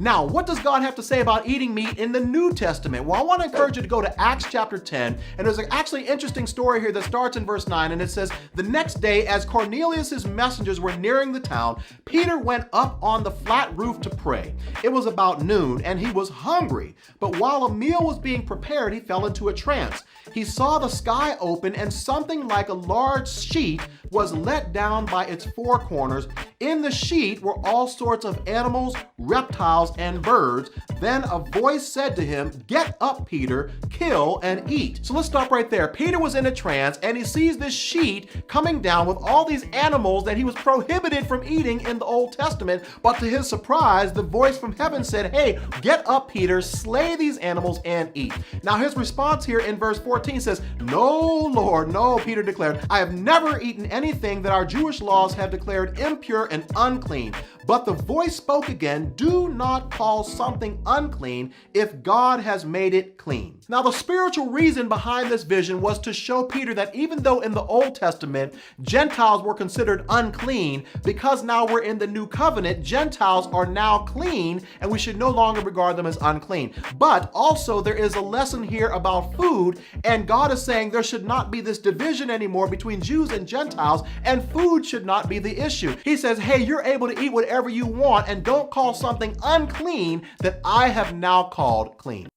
Now, what does God have to say about eating meat in the New Testament? Well, I want to encourage you to go to Acts chapter 10, and there's an actually interesting story here that starts in verse 9, and it says, "The next day, as Cornelius' messengers were nearing the town, Peter went up on the flat roof to pray. It was about noon, and he was hungry, but while a meal was being prepared, he fell into a trance. He saw the sky open, and something like a large sheet was let down by its four corners. In the sheet were all sorts of animals, reptiles, and birds. Then a voice said to him, 'Get up, Peter, kill and eat.'" So let's stop right there. Peter was in a trance, and he sees this sheet coming down with all these animals that he was prohibited from eating in the Old Testament. But to his surprise, the voice from heaven said, "Hey, get up, Peter, slay these animals and eat." Now his response here in verse 14 says, "No, Lord, no," Peter declared. "I have never eaten anything that our Jewish laws have declared impure and unclean." But the voice spoke again, "Do not call something unclean if God has made it clean." Now the spiritual reason behind this vision was to show Peter that even though in the Old Testament Gentiles were considered unclean, because now we're in the new covenant, Gentiles are now clean and we should no longer regard them as unclean. But also there is a lesson here about food, and God is saying there should not be this division anymore between Jews and Gentiles, and food should not be the issue. He says, hey, you're able to eat whatever you want, and don't call something unclean that I have now called clean.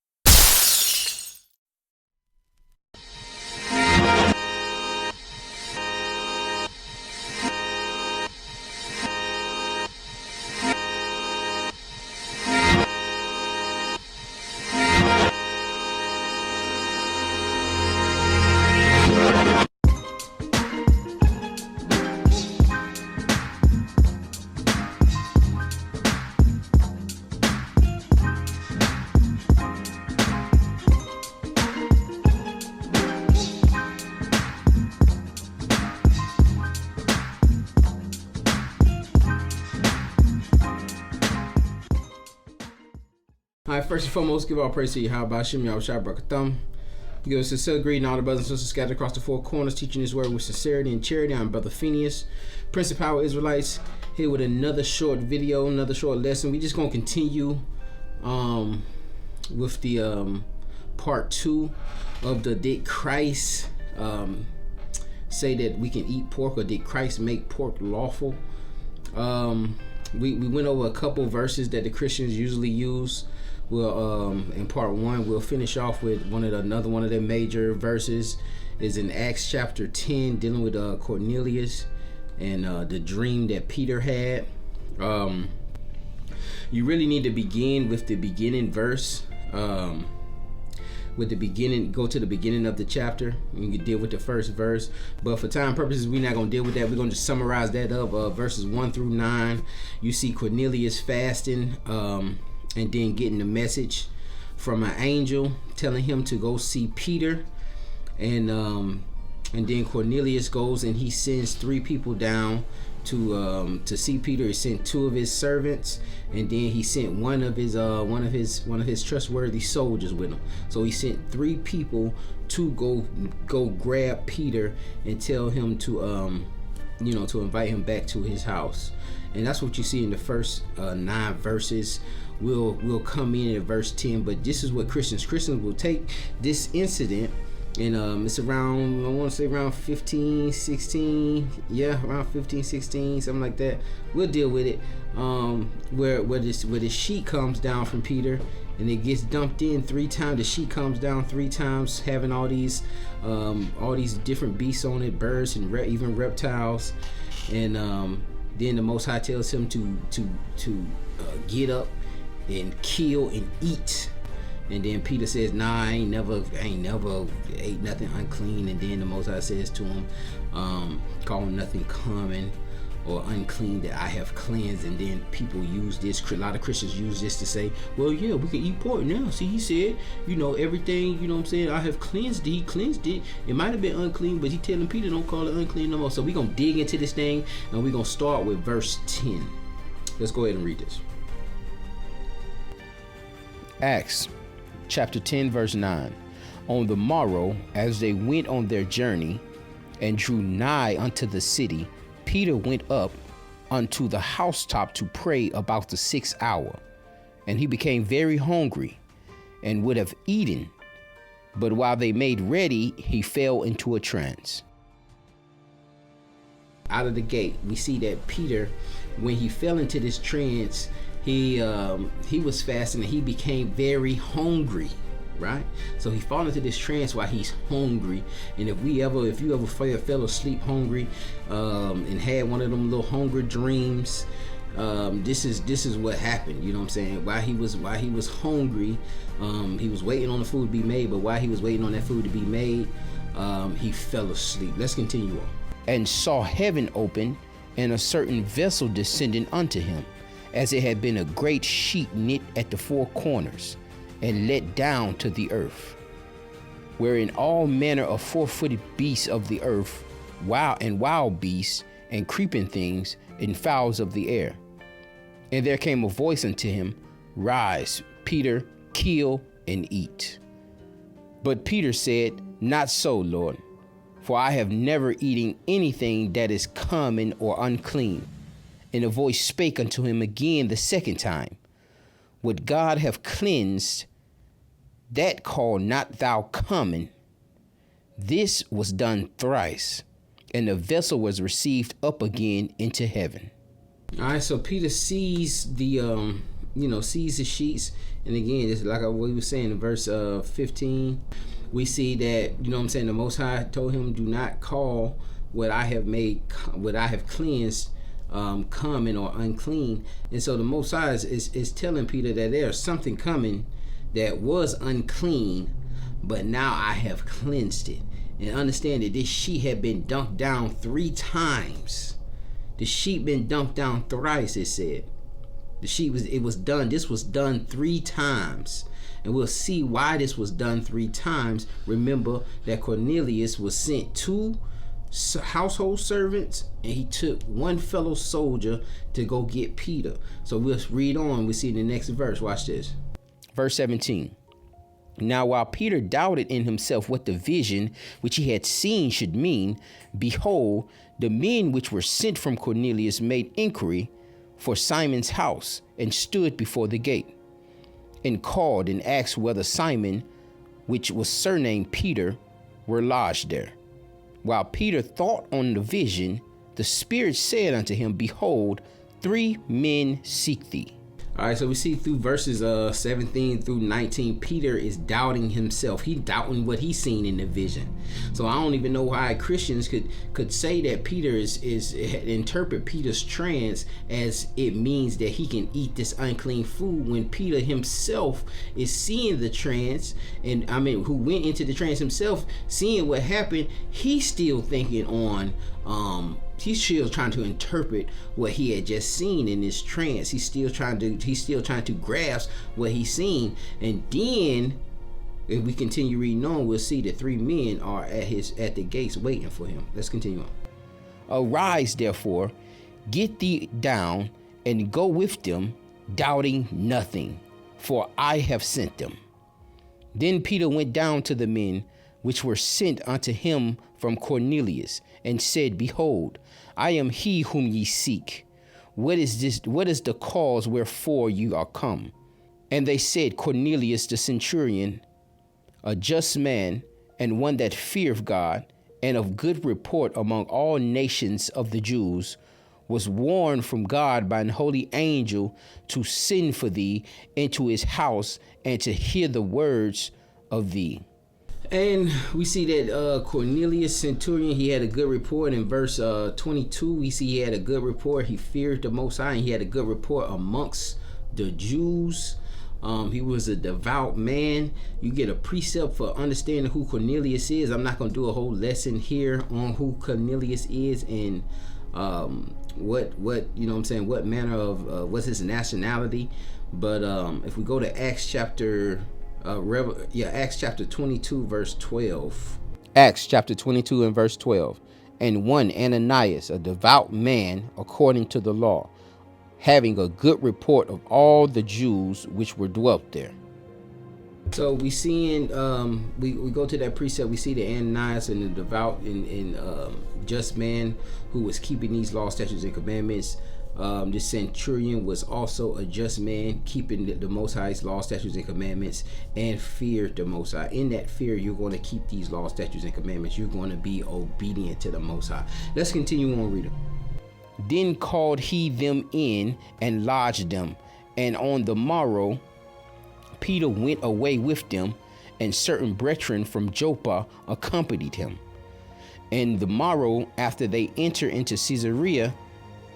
Alright, first and foremost, give all praise to Yahweh Hashem, Yahweh Shai Barakatham. Give us sincere greeting, all the brothers and sisters scattered across the four corners, teaching His word with sincerity and charity. I'm Brother Phineas, Prince of Power Israelites, here with another short video, another short lesson. We just gonna continue with the part 2 of the Did Christ say that we can eat pork, or did Christ make pork lawful? We went over a couple verses that the Christians usually use. We'll in part 1 we'll finish off with another one of their major verses is in Acts chapter 10, dealing with Cornelius and the dream that Peter had. You really need to begin with the beginning verse. With the beginning, go to the beginning of the chapter. You can deal with the first verse, but for time purposes, we're not going to deal with that. We're going to just summarize that up. Verses 1 through 9. You see Cornelius fasting, and then getting the message from an angel telling him to go see Peter, and then Cornelius goes and he sends 3 people down to see Peter. He sent 2 of his servants, and then he sent one of his trustworthy soldiers with him. So he sent 3 people to go grab Peter and tell him to to invite him back to his house. And that's what you see in the first 9 verses. We'll come in at verse 10, but this is what Christians will take this incident, and it's around, I want to say around 15, 16, around 15, 16, something like that. We'll deal with it, where the sheet comes down from Peter, and it gets dumped in 3 times. The sheet comes down 3 times, having all these different beasts on it, birds and even reptiles, and then the Most High tells him to get up and kill and eat. And then Peter says, nah, I ain't never ate nothing unclean. And then the Most High says to him, call nothing common or unclean that I have cleansed. And then people use this, a lot of Christians use this to say, well, yeah, we can eat pork now. See, he said, everything, what I'm saying, I have cleansed it. He cleansed it. It might have been unclean, but he telling Peter, don't call it unclean no more. So we're going to dig into this thing, and we're going to start with verse 10. Let's go ahead and read this. Acts chapter 10, verse 9. On the morrow, as they went on their journey and drew nigh unto the city, Peter went up unto the housetop to pray about the 6th hour. And he became very hungry and would have eaten. But while they made ready, he fell into a trance. Out of the gate, we see that Peter, when he fell into this trance, he was fasting and he became very hungry, right? So he fell into this trance while he's hungry. And if you ever fell asleep hungry and had one of them little hunger dreams, this is what happened. You know what I'm saying? While he was hungry, he was waiting on the food to be made, but while he was waiting on that food to be made, he fell asleep. Let's continue on. And saw heaven open, and a certain vessel descending unto him, as it had been a great sheet knit at the four corners, and let down to the earth, wherein all manner of four-footed beasts of the earth, wild beasts, and creeping things, and fowls of the air. And there came a voice unto him, Rise, Peter, kill and eat. But Peter said, Not so, Lord, for I have never eaten anything that is common or unclean. And a voice spake unto him again the second time, What God hath cleansed, that call not thou common. This was done thrice, and the vessel was received up again into heaven. All right, so Peter sees the sees the sheets, and again, just like we were saying in verse 15, we see that, the Most High told him, do not call what I have cleansed common or unclean. And so the Most High is telling Peter that there's something coming that was unclean, but now I have cleansed it. And understand that this sheet had been dunked down 3 times. The sheet been dunked down thrice, it said. This was done 3 times. And we'll see why this was done 3 times. Remember that Cornelius was sent 2 household servants, and he took 1 fellow soldier to go get Peter. So we'll read on. We see in the next verse. Watch this. Verse 17. Now while Peter doubted in himself what the vision which he had seen should mean, behold, the men which were sent from Cornelius made inquiry for Simon's house, and stood before the gate, and called and asked whether Simon, which was surnamed Peter, were lodged there. While Peter thought on the vision, the Spirit said unto him, Behold, 3 men seek thee. All right, so we see through verses 17 through 19, Peter is doubting himself. He's doubting what he's seen in the vision. So I don't even know why Christians could say that Peter interpret Peter's trance as it means that he can eat this unclean food, when Peter himself is seeing the trance, and who went into the trance himself, seeing what happened. He's still thinking on he's still trying to interpret what he had just seen in this trance. He's still trying to grasp what he's seen. And then if we continue reading on, we'll see that 3 men are at the gates waiting for him. Let's continue on. Arise, therefore, get thee down, and go with them, doubting nothing, for I have sent them. Then Peter went down to the men which were sent unto him from Cornelius, and said, Behold, I am he whom ye seek. What is the cause wherefore you are come? And they said, Cornelius the centurion, a just man, and one that feareth God, and of good report among all nations of the Jews, was warned from God by an holy angel to send for thee into his house, and to hear the words of thee. And we see that Cornelius centurion, he had a good report. In verse 22, we see he had a good report. He feared the Most High, and he had a good report amongst the Jews. He was a devout man. You get a precept for understanding who Cornelius is. I'm not going to do a whole lesson here on who Cornelius is and what manner of what's his nationality. But if we go to Acts chapter 22 verse 12. Acts chapter 22 and verse 12. And one Ananias, a devout man according to the law, having a good report of all the Jews which were dwelt there. So we see we go to that precept. We see the Ananias and the devout and just man who was keeping these law, statutes, and commandments. This centurion was also a just man, keeping the Most High's law, statutes, and commandments, and feared the Most High. In that fear, you're going to keep these law, statutes, and commandments. You're going to be obedient to the Most High. Let's continue on reading. Then called he them in and lodged them. And on the morrow, Peter went away with them, and certain brethren from Joppa accompanied him. And the morrow, after they entered into Caesarea,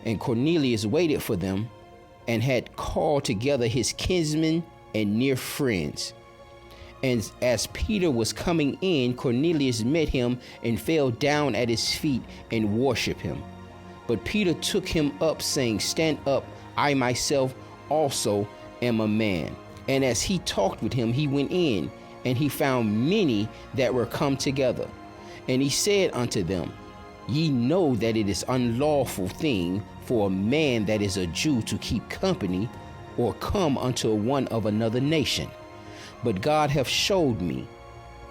and Cornelius waited for them, and had called together his kinsmen and near friends. And as Peter was coming in, Cornelius met him and fell down at his feet and worshiped him. But Peter took him up, saying, Stand up, I myself also am a man. And as he talked with him, he went in, and he found many that were come together. And he said unto them, Ye know that it is unlawful thing for a man that is a Jew to keep company or come unto one of another nation. But God hath showed me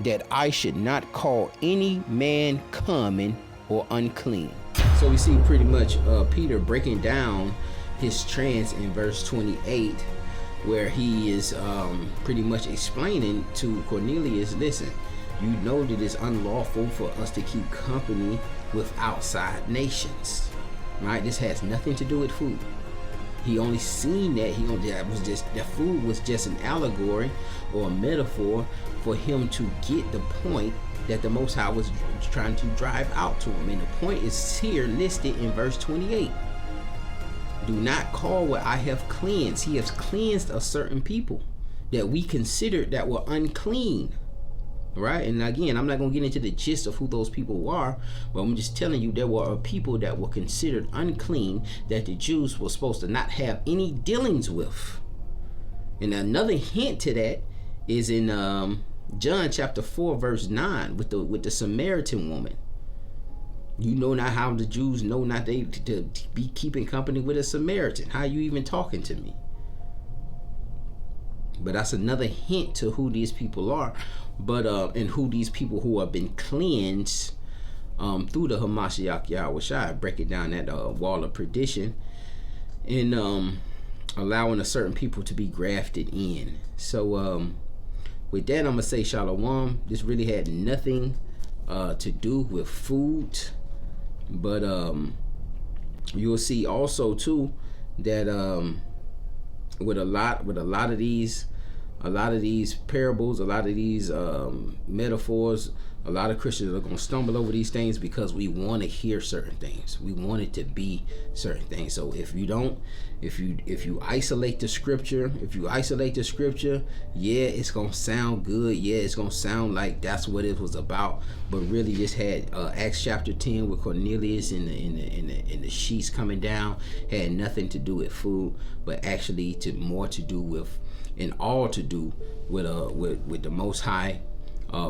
that I should not call any man common or unclean. So we see pretty much Peter breaking down his trance in verse 28, where he is pretty much explaining to Cornelius, listen, you know that it's unlawful for us to keep company with outside nations, right? This has nothing to do with food. He only seen that that food was just an allegory or a metaphor for him to get the point that the Most High was trying to drive out to him. And the point is here listed in verse 28. Do not call what I have cleansed. He has cleansed a certain people that we considered that were unclean. Right? And again, I'm not going to get into the gist of who those people are, but I'm just telling you there were people that were considered unclean that the Jews were supposed to not have any dealings with. And another hint to that is in John chapter 4 verse 9 with the Samaritan woman. You know not how the Jews know not they to be keeping company with a Samaritan. How are you even talking to me? But that's another hint to who these people are, but and who these people who have been cleansed through the Hamashiach Yahushua, breaking down that wall of perdition and allowing a certain people to be grafted in. So with that, I'm gonna say shalom. This really had nothing to do with food, but you'll see also too that with a lot of these parables, a lot of these metaphors, a lot of Christians are going to stumble over these things because we want to hear certain things. We want it to be certain things. So if you isolate the scripture, yeah, it's going to sound good. Yeah, it's going to sound like that's what it was about. But really just had Acts chapter 10 with Cornelius and the sheets coming down had nothing to do with food, but actually more to do with the Most High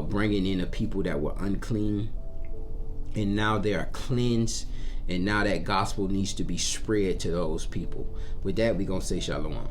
bringing in a people that were unclean, and now they are cleansed, and now that gospel needs to be spread to those people. With that, we're gonna say shalom.